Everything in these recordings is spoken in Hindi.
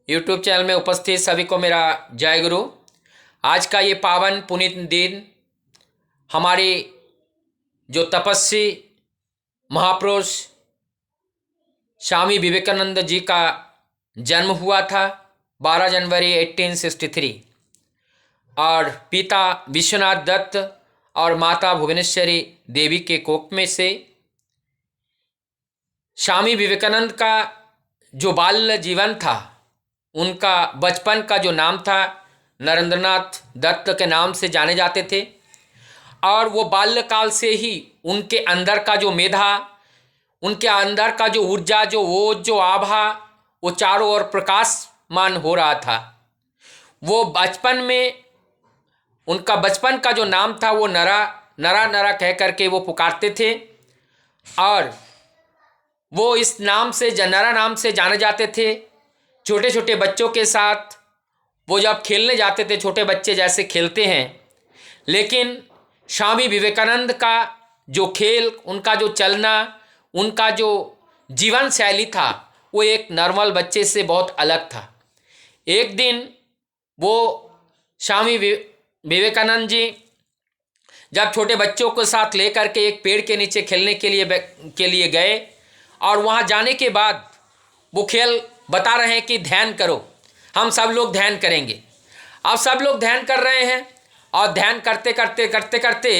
यूट्यूब चैनल में उपस्थित सभी को मेरा जय गुरु। आज का ये पावन पुनीत दिन हमारे जो तपस्वी महापुरुष स्वामी विवेकानंद जी का जन्म हुआ था 12 जनवरी 1863 और पिता विश्वनाथ दत्त और माता भुवनेश्वरी देवी के कोख में से। स्वामी विवेकानंद का जो बाल्य जीवन था, उनका बचपन का जो नाम था नरेंद्रनाथ दत्त के नाम से जाने जाते थे और वो बाल्यकाल से ही उनके अंदर का जो मेधा, उनके अंदर का जो ऊर्जा, जो ओज, जो आभा, वो चारों ओर प्रकाशमान हो रहा था। वो बचपन में उनका बचपन का जो नाम था वो नरा नरा नरा कह करके वो पुकारते थे और वो इस नाम से नरा नाम से जाने जाते थे। छोटे छोटे बच्चों के साथ वो जब खेलने जाते थे, छोटे बच्चे जैसे खेलते हैं, लेकिन स्वामी विवेकानंद का जो खेल, उनका जो चलना, उनका जो जीवन शैली था वो एक नॉर्मल बच्चे से बहुत अलग था। एक दिन वो स्वामी विवेकानंद जी जब छोटे बच्चों के साथ लेकर के एक पेड़ के नीचे खेलने के लिए गए और वहाँ जाने के बाद वो खेल बता रहे हैं कि ध्यान करो, हम सब लोग ध्यान करेंगे। अब सब लोग ध्यान कर रहे हैं और ध्यान करते करते करते करते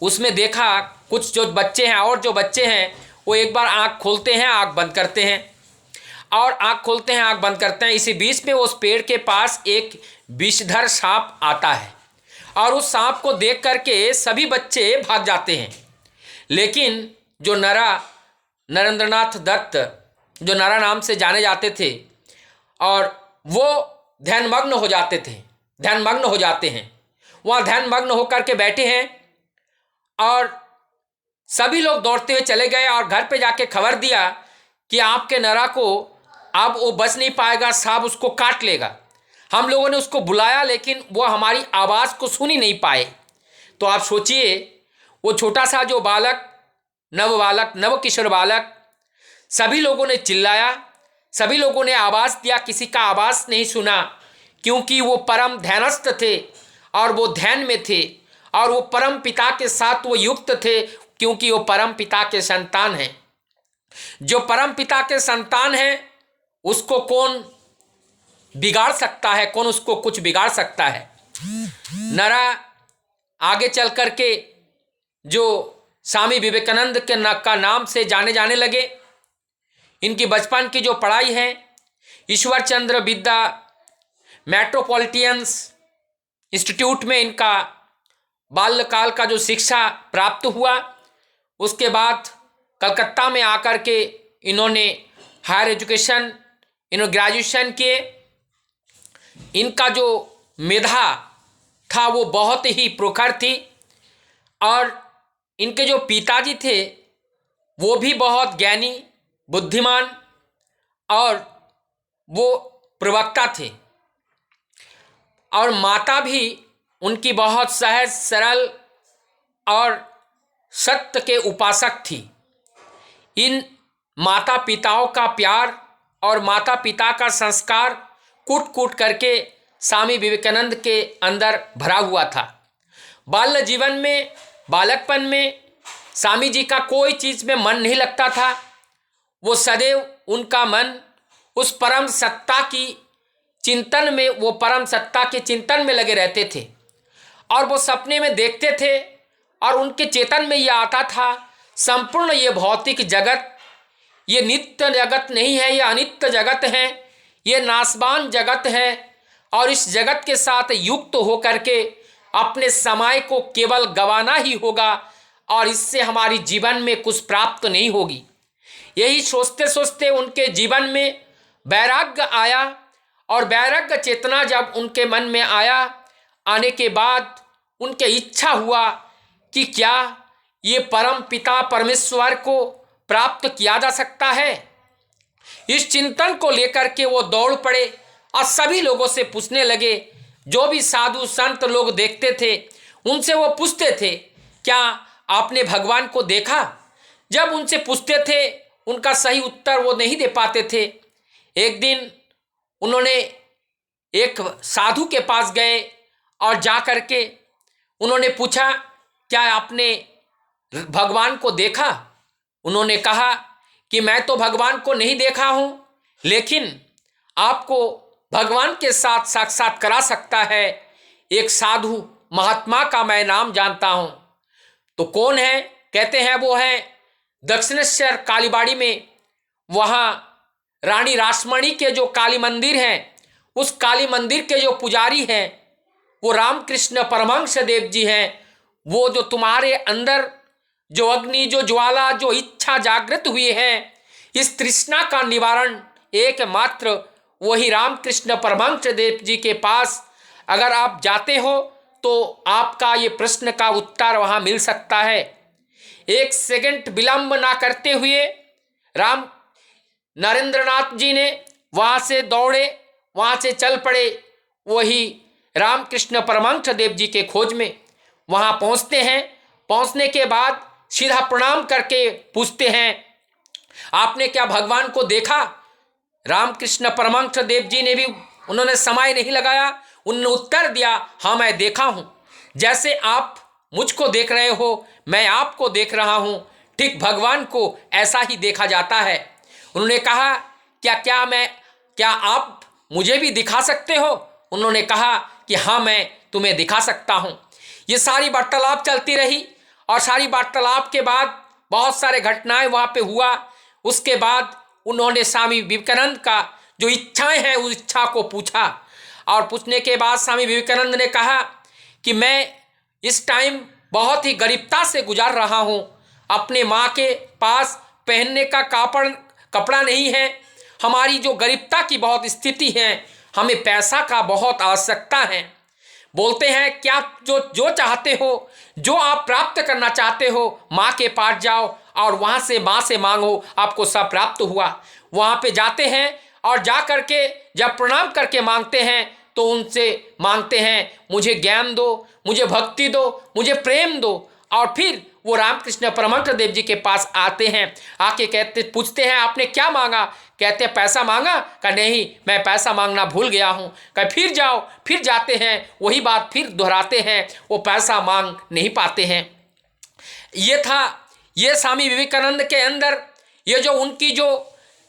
उसमें देखा कुछ जो बच्चे हैं और जो बच्चे हैं वो एक बार आँख खोलते हैं, आँख बंद करते हैं और आँख खोलते हैं, आँख बंद करते हैं। इसी बीच में उस पेड़ के पास एक विषधर सांप आता है और उस सांप को देख करके सभी बच्चे भाग जाते हैं। लेकिन जो नरेंद्रनाथ दत्त, जो नरा नाम से जाने जाते थे, और वो ध्यानमग्न हो जाते थे, ध्यानमग्न हो जाते हैं। वहाँ ध्यानमग्न होकर के बैठे हैं और सभी लोग दौड़ते हुए चले गए और घर पे जाके खबर दिया कि आपके नरा को अब वो बच नहीं पाएगा, सांप उसको काट लेगा। हम लोगों ने उसको बुलाया लेकिन वो हमारी आवाज़ को सुन ही नहीं पाए। तो आप सोचिए, वो छोटा सा जो बालक, नव किशोर बालक, सभी लोगों ने चिल्लाया, सभी लोगों ने आवाज़ दिया, किसी का आवाज़ नहीं सुना क्योंकि वो परम ध्यानस्थ थे और वो ध्यान में थे और वो परम पिता के साथ वो युक्त थे क्योंकि वो परम पिता के संतान हैं। जो परम पिता के संतान हैं उसको कौन बिगाड़ सकता है, कौन उसको कुछ बिगाड़ सकता है। नरा आगे चल करके जो स्वामी विवेकानंद के का नाम से जाने लगे। इनकी बचपन की जो पढ़ाई है ईश्वर चंद्र विद्या मेट्रोपॉलिटन्स इंस्टीट्यूट में इनका बाल्यकाल का जो शिक्षा प्राप्त हुआ। उसके बाद कलकत्ता में आकर के इन्होंने हायर एजुकेशन, इन्होंने ग्रेजुएशन किए। इनका जो मेधा था वो बहुत ही प्रखर थी और इनके जो पिताजी थे वो भी बहुत ज्ञानी, बुद्धिमान और वो प्रवक्ता थे और माता भी उनकी बहुत सहज सरल और सत्य के उपासक थी। इन माता पिताओं का प्यार और माता पिता का संस्कार कूट कूट करके स्वामी विवेकानंद के अंदर भरा हुआ था। बाल्य जीवन में, बालकपन में स्वामी जी का कोई चीज़ में मन नहीं लगता था। वो सदैव उनका मन उस परम सत्ता की चिंतन में, वो परम सत्ता के चिंतन में लगे रहते थे और वो सपने में देखते थे और उनके चेतन में ये आता था संपूर्ण ये भौतिक जगत, ये नित्य जगत नहीं है, ये अनित्य जगत है, ये नाशवान जगत है और इस जगत के साथ युक्त होकर के अपने समय को केवल गंवाना ही होगा और इससे हमारी जीवन में कुछ प्राप्त नहीं होगी। यही सोचते सोचते उनके जीवन में वैराग्य आया और वैराग्य चेतना जब उनके मन में आया, आने के बाद उनके इच्छा हुआ कि क्या ये परम पिता परमेश्वर को प्राप्त किया जा सकता है। इस चिंतन को लेकर के वो दौड़ पड़े और सभी लोगों से पूछने लगे। जो भी साधु संत लोग देखते थे उनसे वो पूछते थे, क्या आपने भगवान को देखा। जब उनसे पूछते थे उनका सही उत्तर वो नहीं दे पाते थे। एक दिन उन्होंने एक साधु के पास गए और जा कर के उन्होंने पूछा, क्या आपने भगवान को देखा? उन्होंने कहा कि मैं तो भगवान को नहीं देखा हूं, लेकिन आपको भगवान के साथ साक्षात करा सकता है एक साधु महात्मा का मैं नाम जानता हूं। तो कौन है? कहते हैं वो है दक्षिणेश्वर कालीबाड़ी में, वहाँ रानी रासमणी के जो काली मंदिर हैं, उस काली मंदिर के जो पुजारी हैं वो रामकृष्ण परमहंस देव जी हैं। वो जो तुम्हारे अंदर जो अग्नि, जो ज्वाला, जो इच्छा जागृत हुई है, इस तृष्णा का निवारण एकमात्र वही रामकृष्ण परमहंस देव जी के पास अगर आप जाते हो तो आपका ये प्रश्न का उत्तर वहाँ मिल सकता है। एक सेकंड विलंब ना करते हुए राम नरेंद्रनाथ जी ने वहाँ से दौड़े, वहाँ से चल पड़े वही रामकृष्ण परमहंस देव जी के खोज में। वहाँ पहुँचते हैं, पहुँचने के बाद सीधा प्रणाम करके पूछते हैं, आपने क्या भगवान को देखा? रामकृष्ण परमहंस देव जी ने भी, उन्होंने समय नहीं लगाया, उन्होंने उत्तर दिया, हाँ मैं देखा हूँ। जैसे आप मुझको देख रहे हो, मैं आपको देख रहा हूँ, ठीक भगवान को ऐसा ही देखा जाता है। उन्होंने कहा, क्या आप मुझे भी दिखा सकते हो? उन्होंने कहा कि हाँ मैं तुम्हें दिखा सकता हूँ। ये सारी वार्तालाप चलती रही और सारी वार्तालाप के बाद बहुत सारे घटनाएं वहाँ पे हुआ। उसके बाद उन्होंने स्वामी विवेकानंद का जो इच्छाएं हैं उस इच्छा को पूछा और पूछने के बाद स्वामी विवेकानंद ने कहा कि मैं इस टाइम बहुत ही गरीबता से गुजार रहा हूँ, अपने माँ के पास पहनने का कपड़ा नहीं है, हमारी जो गरीबता की बहुत स्थिति है, हमें पैसा का बहुत आवश्यकता है। बोलते हैं क्या जो चाहते हो, जो आप प्राप्त करना चाहते हो, माँ के पास जाओ और वहाँ से माँ से मांगो, आपको सब प्राप्त हुआ। वहाँ पे जाते हैं और जा करके जब प्रणाम करके मांगते हैं तो उनसे मांगते हैं, मुझे ज्ञान दो, मुझे भक्ति दो, मुझे प्रेम दो। और फिर वो रामकृष्ण परमहंस देव जी के पास आते हैं, आके पूछते हैं आपने क्या मांगा? कहते हैं पैसा मांगा? कहा नहीं, मैं पैसा मांगना भूल गया हूँ। कहा फिर जाओ, फिर जाते हैं, वही बात फिर दोहराते हैं, वो पैसा मांग नहीं पाते हैं। ये स्वामी विवेकानंद के अंदर ये जो उनकी जो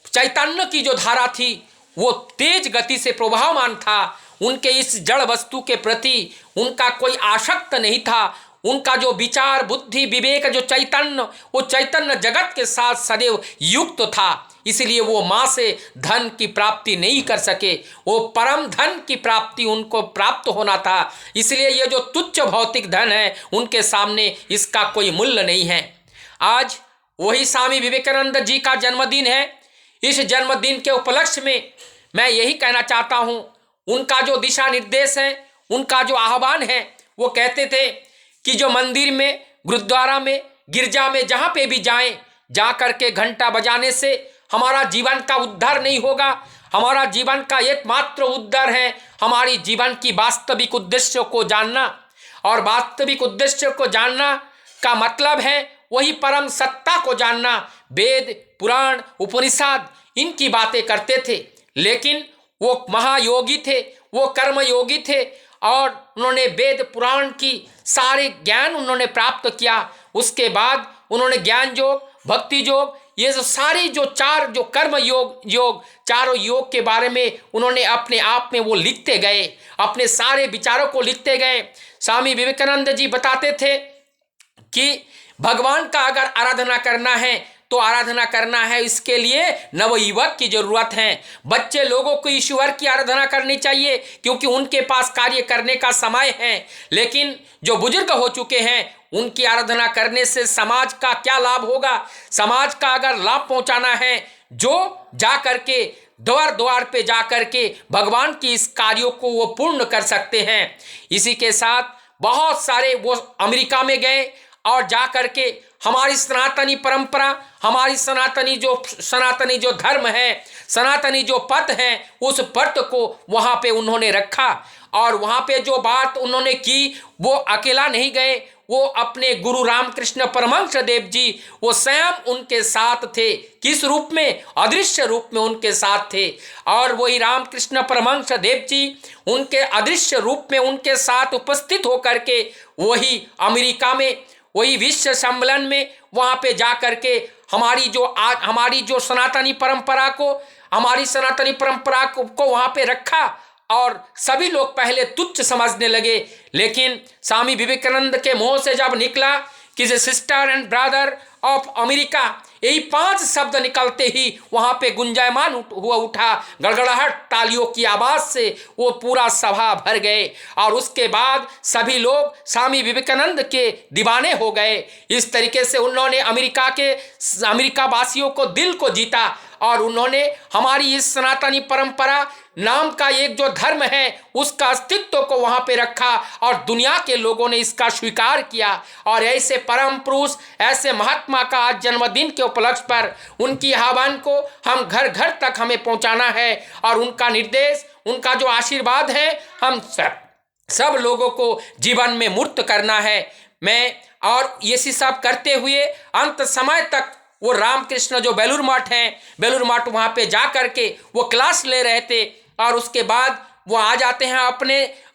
चैतन्य की जो धारा थी वो तेज गति से प्रभावमान था। उनके इस जड़ वस्तु के प्रति उनका कोई आसक्त नहीं था। उनका जो विचार, बुद्धि, विवेक, जो चैतन्य, वो चैतन्य जगत के साथ सदैव युक्त था। इसलिए वो माँ से धन की प्राप्ति नहीं कर सके, वो परम धन की प्राप्ति उनको प्राप्त होना था। इसलिए ये जो तुच्छ भौतिक धन है उनके सामने इसका कोई मूल्य नहीं है। आज वही स्वामी विवेकानंद जी का जन्मदिन है। इस जन्मदिन के उपलक्ष्य में मैं यही कहना चाहता हूँ, उनका जो दिशा निर्देश है, उनका जो आह्वान है, वो कहते थे कि जो मंदिर में, गुरुद्वारा में, गिरजा में, जहाँ पे भी जाएं, जा करके घंटा बजाने से हमारा जीवन का उद्धार नहीं होगा। हमारा जीवन का एकमात्र उद्धार है हमारी जीवन की वास्तविक उद्देश्य को जानना। और वास्तविक उद्देश्य को जानना का मतलब है वही परम सत्ता को जानना। वेद, पुराण, उपनिषद इनकी बातें करते थे, लेकिन वो महायोगी थे, वो कर्मयोगी थे और उन्होंने वेद पुराण की सारे ज्ञान उन्होंने प्राप्त किया। उसके बाद उन्होंने ज्ञान योग, भक्ति योग, ये जो सारी जो चार जो कर्म योग चारों योग के बारे में उन्होंने अपने आप में वो लिखते गए, अपने सारे विचारों को लिखते गए। स्वामी विवेकानंद जी बताते थे कि भगवान का अगर आराधना करना है तो आराधना करना है, इसके लिए नवयुवक की जरूरत है। बच्चे लोगों को ईश्वर की आराधना करनी चाहिए क्योंकि उनके पास कार्य करने का समय है। लेकिन जो बुजुर्ग हो चुके हैं उनकी आराधना करने से समाज का क्या लाभ होगा? समाज का अगर लाभ पहुंचाना है, जो जा करके द्वार द्वार पे जा करके भगवान की इस कार्यों को वो पूर्ण कर सकते हैं। इसी के साथ बहुत सारे वो अमेरिका में गए और जा करके हमारी सनातनी परंपरा, हमारी सनातनी जो धर्म है, सनातनी जो पथ है, उस पथ को वहाँ पे उन्होंने रखा। और वहाँ पे जो बात उन्होंने की वो अकेला नहीं गए, वो अपने गुरु रामकृष्ण परमहंस देव जी वो स्वयं उनके साथ थे। किस रूप में? अदृश्य रूप में उनके साथ थे। और वही रामकृष्ण परमहंस देव जी उनके अदृश्य रूप में उनके साथ उपस्थित होकर के वही अमेरिका में वही विश्व सम्मेलन में वहाँ पे जा कर के हमारी जो सनातनी परंपरा को वहाँ पे रखा। और सभी लोग पहले तुच्छ समझने लगे, लेकिन स्वामी विवेकानंद के मुंह से जब निकला कि the sister and brother of America, यही 5 शब्द निकलते ही वहाँ पे गुंजायमान हुआ उठा, गड़गड़ाहट तालियों की आवाज़ से वो पूरा सभा भर गए। और उसके बाद सभी लोग स्वामी विवेकानंद के दीवाने हो गए। इस तरीके से उन्होंने अमेरिका वासियों को दिल को जीता और उन्होंने हमारी इस सनातनी परंपरा नाम का एक जो धर्म है उसका अस्तित्व को वहाँ पे रखा और दुनिया के लोगों ने इसका स्वीकार किया। और ऐसे परम पुरुष, ऐसे महात्मा का आज जन्मदिन के उपलक्ष्य पर उनकी आह्वान को हम घर घर तक हमें पहुँचाना है और उनका निर्देश, उनका जो आशीर्वाद है हम सब लोगों को जीवन में मूर्त करना है। और ये सब करते हुए अंत समय तक वो रामकृष्ण जो बेलूर मठ हैं, बेलूर मठ वहाँ पे जा कर के वो क्लास ले रहे थे। और उसके बाद वो आ जाते हैं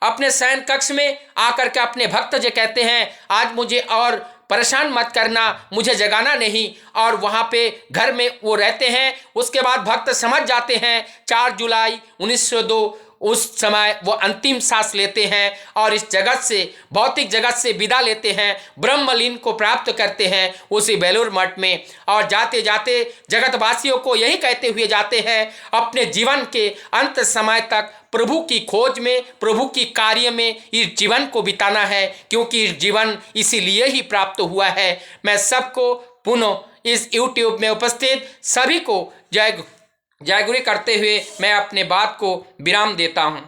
अपने शयन कक्ष में आकर के अपने भक्त जो कहते हैं आज मुझे और परेशान मत करना, मुझे जगाना नहीं। और वहाँ पे घर में वो रहते हैं। उसके बाद भक्त समझ जाते हैं 4 जुलाई 1902 उस समय वो अंतिम सांस लेते हैं और इस जगत से, भौतिक जगत से विदा लेते हैं, ब्रह्मलीन को प्राप्त करते हैं उसी बेलूर मठ में। और जाते जाते जगतवासियों को यही कहते हुए जाते हैं अपने जीवन के अंत समय तक प्रभु की खोज में, प्रभु की कार्य में इस जीवन को बिताना है, क्योंकि इस जीवन इसीलिए ही प्राप्त हुआ है। मैं सबको पुनः इस YouTube में उपस्थित सभी को जय गुरु करते हुए मैं अपने बात को विराम देता हूँ।